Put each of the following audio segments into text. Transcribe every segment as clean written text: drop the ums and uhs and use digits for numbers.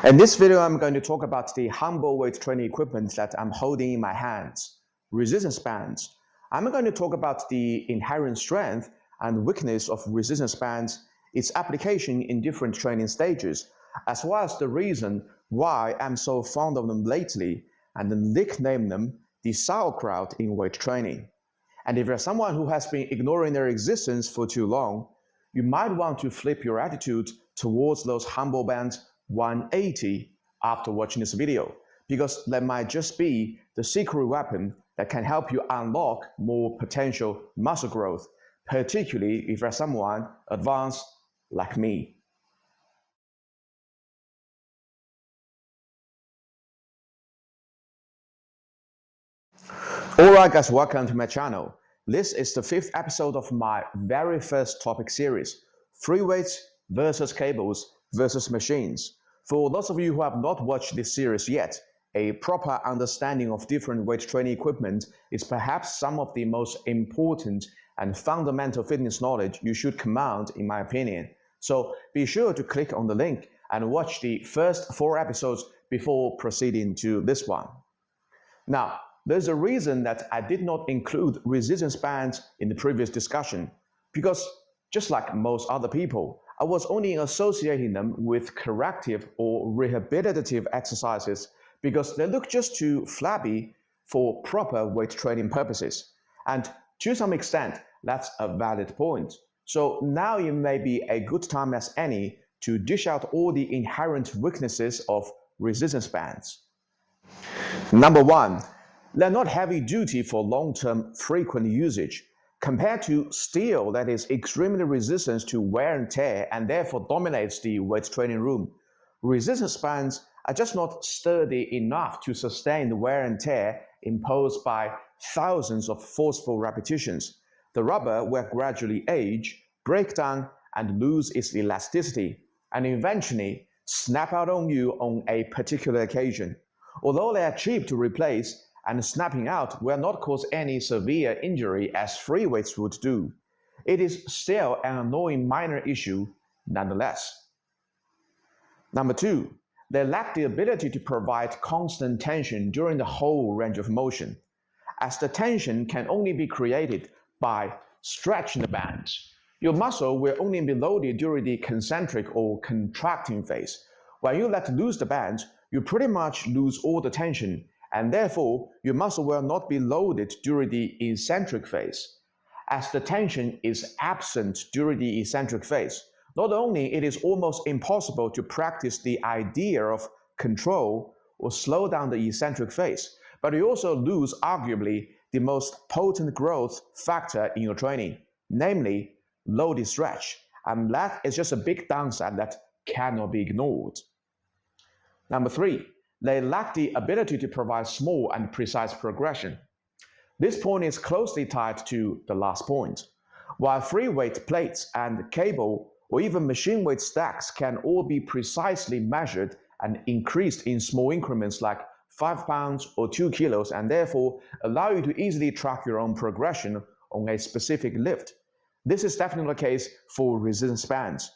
In this video, I'm going to talk about the humble weight training equipment that I'm holding in my hands, resistance bands. I'm going to talk about the inherent strength and weakness of resistance bands, its application in different training stages, as well as the reason why I'm so fond of them lately, and then nickname them the sauerkraut in weight training. And if you're someone who has been ignoring their existence for too long, you might want to flip your attitude towards those humble bands 180 after watching this video, because that might just be the secret weapon that can help you unlock more potential muscle growth, particularly if you're someone advanced like me. Alright guys, welcome to my channel. This is the 5th episode of my very first topic series, free weights versus cables versus machines. For those of you who have not watched this series yet, a proper understanding of different weight training equipment is perhaps some of the most important and fundamental fitness knowledge you should command, in my opinion. So be sure to click on the link and watch the first 4 episodes before proceeding to this one. Now, there's a reason that I did not include resistance bands in the previous discussion, because just like most other people, I was only associating them with corrective or rehabilitative exercises because they look just too flabby for proper weight training purposes. And to some extent, that's a valid point. So now it may be a good time as any to dish out all the inherent weaknesses of resistance bands. Number 1, they're not heavy duty for long-term frequent usage. Compared to steel that is extremely resistant to wear and tear and therefore dominates the weight training room, resistance bands are just not sturdy enough to sustain the wear and tear imposed by thousands of forceful repetitions. The rubber will gradually age, break down, and lose its elasticity, and eventually snap out on you on a particular occasion. Although they are cheap to replace, and snapping out will not cause any severe injury as free weights would do, it is still an annoying minor issue nonetheless. Number 2, they lack the ability to provide constant tension during the whole range of motion, as the tension can only be created by stretching the bands. Your muscle will only be loaded during the concentric or contracting phase. When you let loose the bands, you pretty much lose all the tension, and therefore your muscle will not be loaded during the eccentric phase. As the tension is absent during the eccentric phase, not only it is almost impossible to practice the idea of control or slow down the eccentric phase, but you also lose arguably the most potent growth factor in your training, namely loaded stretch, and that is just a big downside that cannot be ignored. Number 3, they lack the ability to provide small and precise progression. This point is closely tied to the last point. While free weight plates and cable or even machine weight stacks can all be precisely measured and increased in small increments like 5 pounds or 2 kilos and therefore allow you to easily track your own progression on a specific lift, this is definitely the case for resistance bands.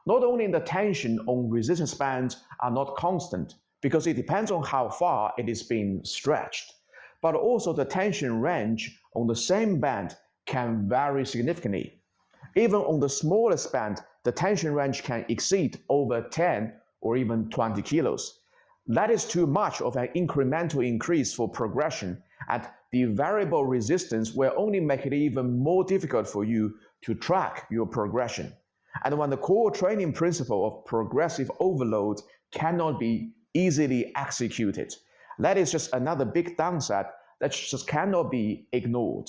Not only the tension on resistance bands are not constant, because it depends on how far it is being stretched, but also the tension range on the same band can vary significantly. Even on the smallest band, the tension range can exceed over 10 or even 20 kilos. That is too much of an incremental increase for progression, and the variable resistance will only make it even more difficult for you to track your progression. And when the core training principle of progressive overload cannot be easily executed, that is just another big downside that just cannot be ignored.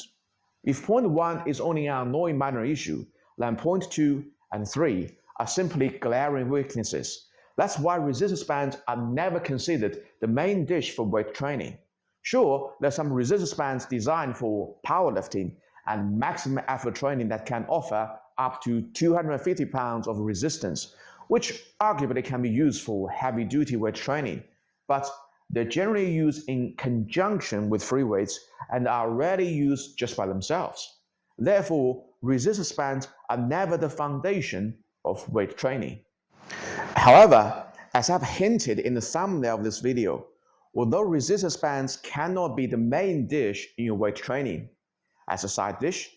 If point 1 is only an annoying minor issue, then point 2 and 3 are simply glaring weaknesses. That's why resistance bands are never considered the main dish for weight training. Sure, there's some resistance bands designed for powerlifting and maximum effort training that can offer up to 250 pounds of resistance, which arguably can be used for heavy-duty weight training, but they're generally used in conjunction with free weights and are rarely used just by themselves. Therefore, resistance bands are never the foundation of weight training. However, As I've hinted in the thumbnail of this video, although resistance bands cannot be the main dish in your weight training, as a side dish,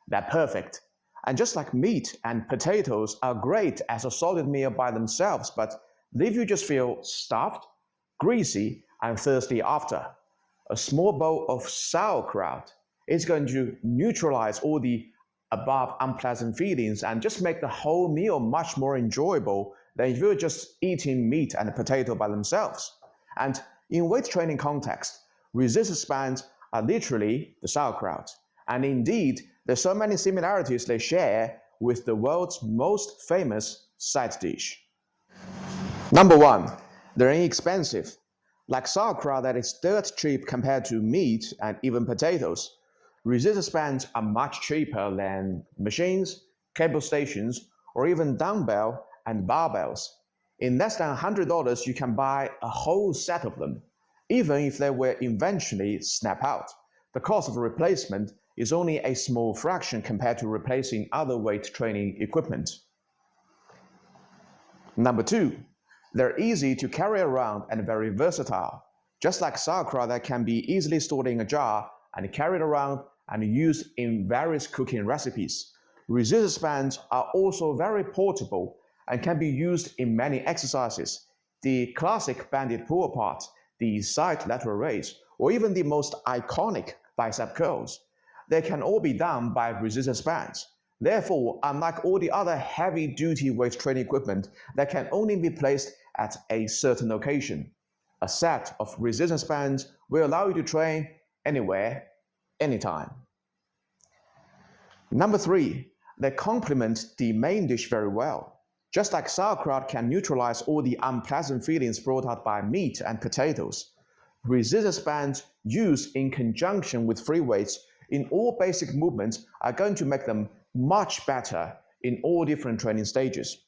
they're perfect. And just like meat and potatoes are great as a solid meal by themselves, but leave you just feel stuffed, greasy, and thirsty after. A small bowl of sauerkraut is going to neutralize all the above unpleasant feelings and just make the whole meal much more enjoyable than if you're just eating meat and potato by themselves. And in weight training context, resistance bands are literally the sauerkraut. And indeed, there's so many similarities they share with the world's most famous side dish. Number 1, they're inexpensive. Like sauerkraut that is dirt cheap compared to meat and even potatoes, resistance bands are much cheaper than machines, cable stations, or even dumbbell and barbells. In less than $100, you can buy a whole set of them, even if they will eventually snap out. The cost of replacement is only a small fraction compared to replacing other weight training equipment. Number 2, they're easy to carry around and very versatile. Just like sauerkraut that can be easily stored in a jar and carried around and used in various cooking recipes, resistance bands are also very portable and can be used in many exercises. The classic banded pull apart, the side lateral raise, or even the most iconic bicep curls. They can all be done by resistance bands. Therefore, unlike all the other heavy-duty weight training equipment that can only be placed at a certain location, a set of resistance bands will allow you to train anywhere, anytime. Number 3, they complement the main dish very well. Just like sauerkraut can neutralize all the unpleasant feelings brought out by meat and potatoes, resistance bands used in conjunction with free weights in all basic movements are going to make them much better in all different training stages.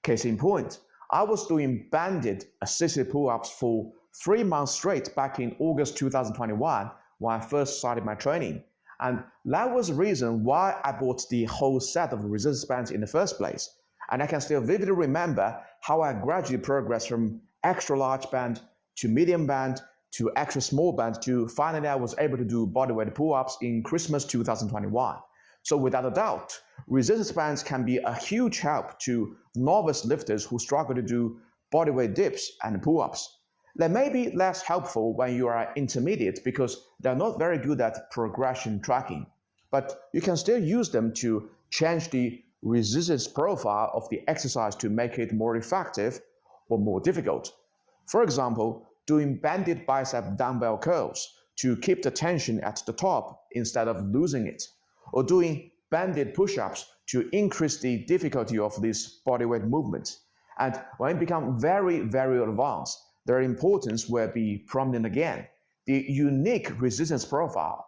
Case in point, I was doing banded assisted pull-ups for 3 months straight back in August 2021 when I first started my training. And that was the reason why I bought the whole set of resistance bands in the first place. And I can still vividly remember how I gradually progressed from extra large band to medium band to extra small band to finally I was able to do bodyweight pull-ups in Christmas 2021. So without a doubt, resistance bands can be a huge help to novice lifters who struggle to do bodyweight dips and pull-ups. They may be less helpful when you are intermediate because they're not very good at progression tracking, but you can still use them to change the resistance profile of the exercise to make it more effective or more difficult. For example, doing banded bicep dumbbell curls to keep the tension at the top instead of losing it, or doing banded push-ups to increase the difficulty of this bodyweight movement. And when it becomes very, very advanced, their importance will be prominent again. The unique resistance profile,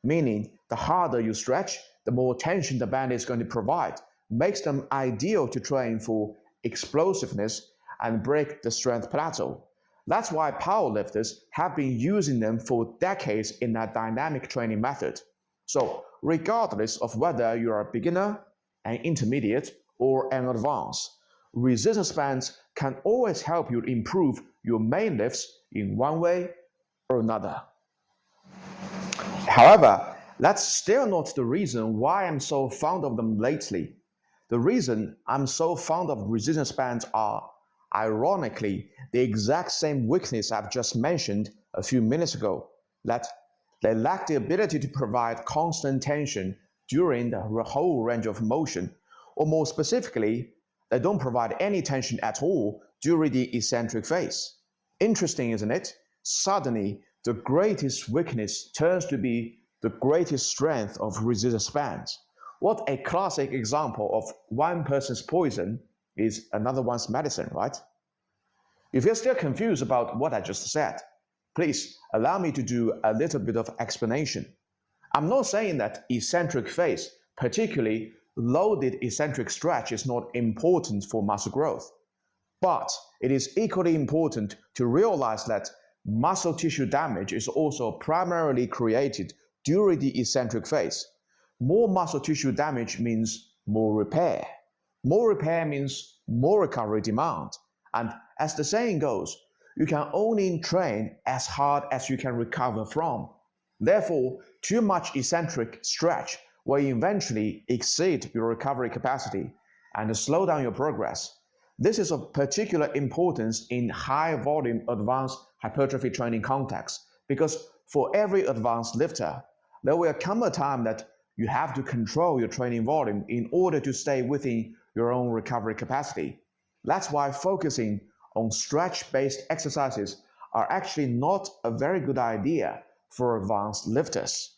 meaning the harder you stretch, the more tension the band is going to provide, makes them ideal to train for explosiveness and break the strength plateau. That's why powerlifters have been using them for decades in that dynamic training method. So regardless of whether you're a beginner, an intermediate, or an advanced, resistance bands can always help you improve your main lifts in one way or another. However, that's still not the reason why I'm so fond of them lately. The reason I'm so fond of resistance bands are, ironically, the exact same weakness I've just mentioned a few minutes ago, that they lack the ability to provide constant tension during the whole range of motion, or more specifically, they don't provide any tension at all during the eccentric phase. Interesting, isn't it? Suddenly, the greatest weakness turns to be the greatest strength of resistance bands. What a classic example of one person's poison is another one's medicine, right? If you're still confused about what I just said, please allow me to do a little bit of explanation. I'm not saying that eccentric phase, particularly loaded eccentric stretch, is not important for muscle growth. But it is equally important to realize that muscle tissue damage is also primarily created during the eccentric phase. More muscle tissue damage means more repair. More repair means more recovery demand. And as the saying goes, you can only train as hard as you can recover from. Therefore, too much eccentric stretch will eventually exceed your recovery capacity and slow down your progress. This is of particular importance in high-volume advanced hypertrophy training context because for every advanced lifter, there will come a time that you have to control your training volume in order to stay within your own recovery capacity. That's why focusing on stretch-based exercises are actually not a very good idea for advanced lifters.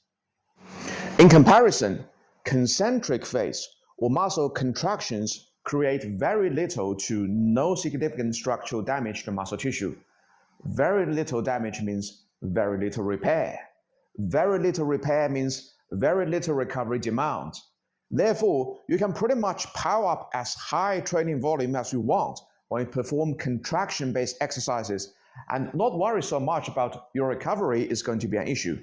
In comparison, concentric phase or muscle contractions create very little to no significant structural damage to muscle tissue. Very little damage means very little repair. Very little repair means very little recovery demand. Therefore, you can pretty much power up as high training volume as you want when you perform contraction-based exercises and not worry so much about your recovery is going to be an issue.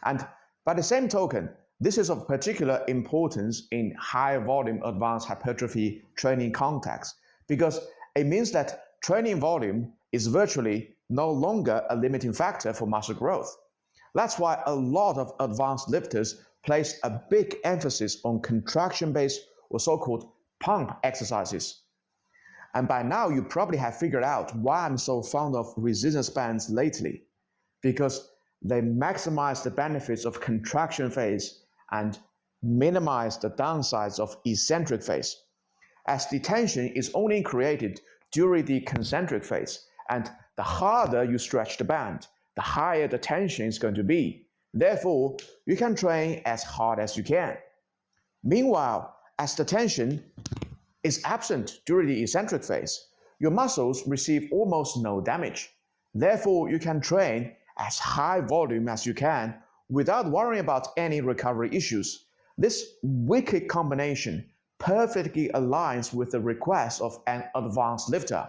And by the same token, this is of particular importance in high-volume advanced hypertrophy training context because it means that training volume is virtually no longer a limiting factor for muscle growth. That's why a lot of advanced lifters place a big emphasis on contraction-based or so-called pump exercises. And by now, you probably have figured out why I'm so fond of resistance bands lately, because they maximize the benefits of contraction phase and minimize the downsides of eccentric phase, as the tension is only created during the concentric phase, and the harder you stretch the band, the higher the tension is going to be. Therefore, you can train as hard as you can. Meanwhile, as the tension is absent during the eccentric phase, your muscles receive almost no damage. Therefore, you can train as high volume as you can without worrying about any recovery issues. This wicked combination perfectly aligns with the request of an advanced lifter.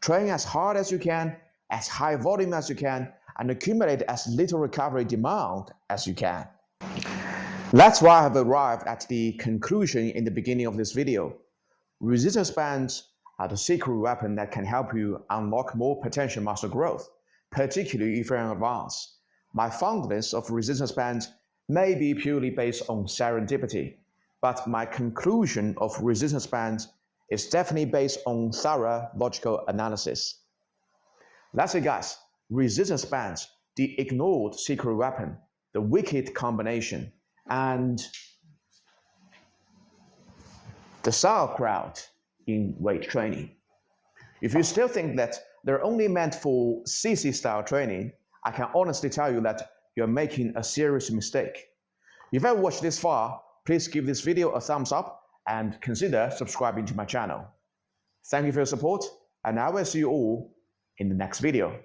Train as hard as you can, as high volume as you can, and accumulate as little recovery demand as you can. That's why I've arrived at the conclusion in the beginning of this video. Resistance bands are the secret weapon that can help you unlock more potential muscle growth, particularly if you're in advance. My fondness of resistance bands may be purely based on serendipity, but my conclusion of resistance bands is definitely based on thorough logical analysis. That's it, guys. Resistance bands, the ignored secret weapon, the wicked combination, and the sauerkraut in weight training. If you still think that they're only meant for CC style training, I can honestly tell you that you're making a serious mistake. If you watched this far, please give this video a thumbs up and consider subscribing to my channel. Thank you for your support, and I will see you all in the next video.